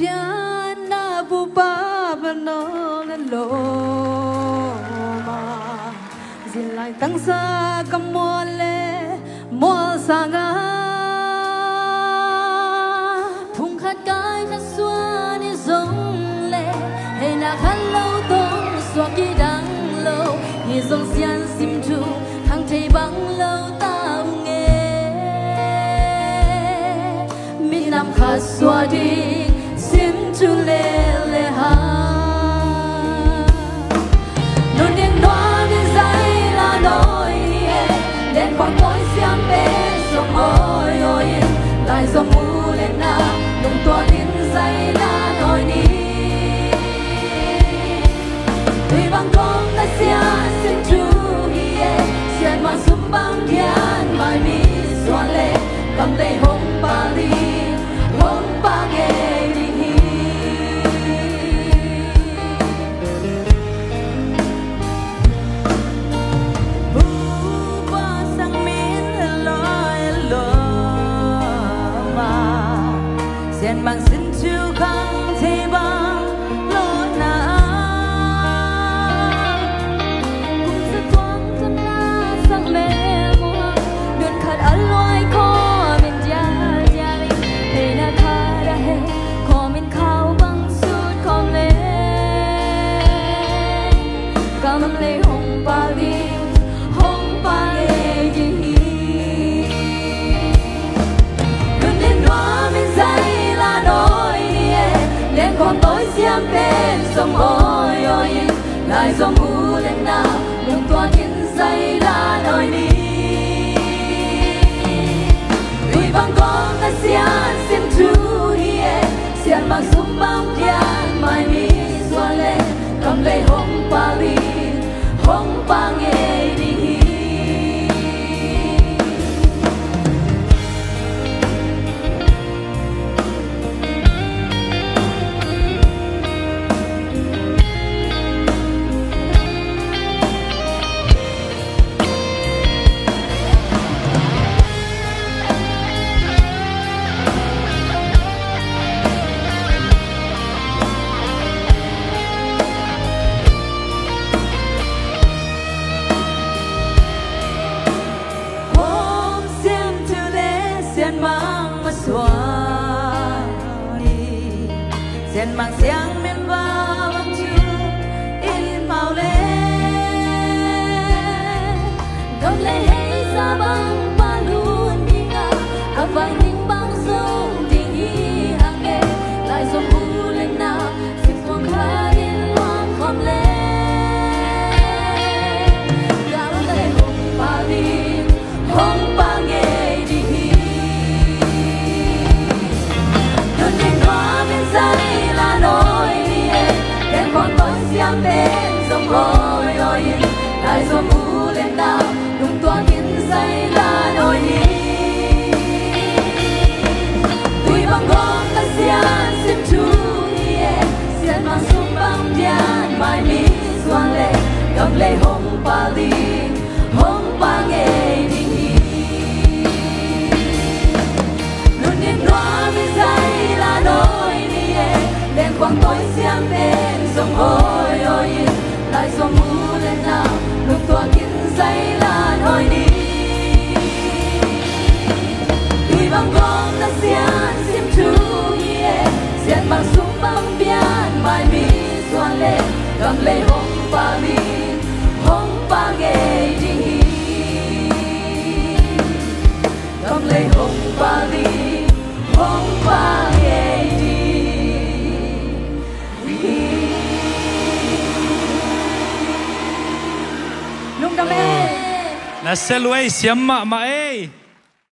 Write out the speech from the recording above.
piana buba banong loma zilai tangsa kamole mo sanga phung khát cái khát xua ni giống lệ hay là khát lâu tông xua kỳ đắng lâu như giống xian sim chu thằng thầy băng lâu tao nghe mi nam khát xua đi xin chu lệ lệ ha nôn đen đoan đen dây là nỗi đen quang tối xiang bên sông ôi ôi lại dòng mù lên na nung toa đen dây là nỗi đi tuy bằng con đã xiang xin chu xiang mà sum băng thiên mai mi xoa lệ cầm tay hồng ba ly hồng ba nghe đi xiên bằng xin chiêu khăng thì bằng lối na cũng sẽ thoáng tâm la sang mẹ mua đường khát ăn loài khó mình gia gia để na khá đã hết khó mình khao bằng suốt không lên cảm lấy hồng ba đi hồng ba nghe đi đường đến đó mình dậy đen con tối xiang bên sông ôi ôi lại dòng u lên nào đừng toa thiên dây là nỗi đi tuy bằng con đã xiang xin chú hiền xiang bằng sum băng thiên mai mi xoa lên cầm lấy hồng ba ly hồng ba nghe đi xiên mang xiang miền ba bằng chưa in màu lên cầm lấy hay xa băng ba luôn đi ngã cả vài những băng sông tình ý hàng nghề lại dòng u lên nào xin xuống khá đến loang khom lên gạo tay hồng ba đi hồng ba nghe đi đôi nhìn hoa bên dây con tối xiang bên dòng ôi ôi lại dòng u lên nào đừng toa thiên dây là nỗi đi tuy bằng con đã xiang xin chú xiang mà sum băng thiên mai mi xoan lệ cầm lấy hồng ba ly hồng ba nghe đi luôn nhìn đoa bên dây là nỗi đi đen quang tối xiang bên dòng ôi ôi lại dòng u lên nào đừng toa thiên dây là nỗi đi tuy bằng con đã xiang xin chú xiang bằng sum băng biên mai mi xoan lên cầm lấy hồng ba ly hồng ba nghe đi cầm lấy hồng ba ly hồng ba nghe đi na selway siam ma e